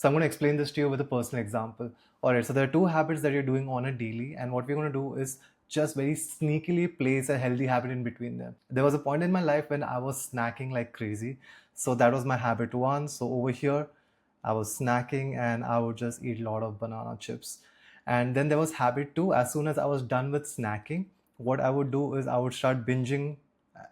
So I'm going to explain this to you with a personal example. All right, so there are two habits that you're doing on a daily, and what we're going to do is just very sneakily place a healthy habit in between them. There was a point in my life when I was snacking like crazy. So that was my habit one. So over here, I was snacking and I would just eat a lot of banana chips. And then there was habit two. As soon as I was done with snacking, what I would do is I would start binging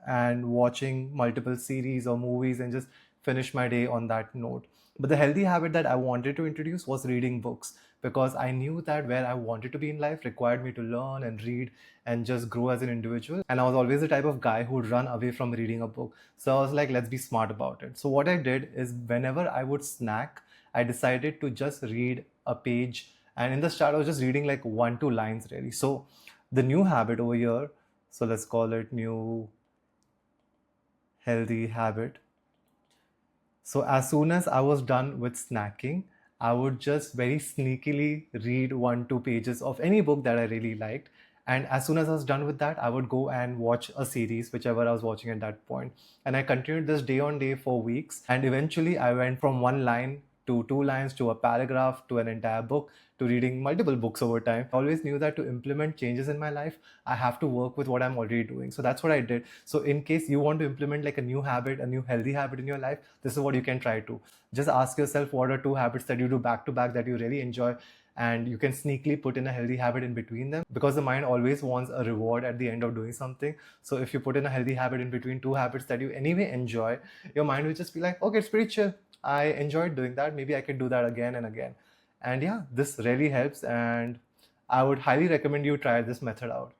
and watching multiple series or movies and just finish my day on that note. But the healthy habit that I wanted to introduce was reading books, because I knew that where I wanted to be in life required me to learn and read and just grow as an individual. And I was always the type of guy who would run away from reading a book. So I was like, let's be smart about it. So what I did is whenever I would snack, I decided to just read a page. And in the start, I was just reading like 1-2 lines really. So the new habit over here, so let's call it new healthy habit. So as soon as I was done with snacking, I would just very sneakily read 1-2 pages of any book that I really liked. And as soon as I was done with that, I would go and watch a series, whichever I was watching at that point. And I continued this day on day for weeks. And eventually I went from 1 line to 2 lines to a paragraph to an entire book to reading multiple books over time. I always knew that to implement changes in my life, I have to work with what I'm already doing. So that's what I did. So in case you want to implement like a new habit, a new healthy habit in your life, this is what you can try to. Just ask yourself what are 2 habits that you do back to back that you really enjoy, and you can sneakily put in a healthy habit in between them, because the mind always wants a reward at the end of doing something. So if you put in a healthy habit in between 2 habits that you anyway enjoy, your mind will just be like, okay, it's pretty chill. I enjoyed doing that. Maybe I can do that again and again. And yeah, this really helps, and I would highly recommend you try this method out.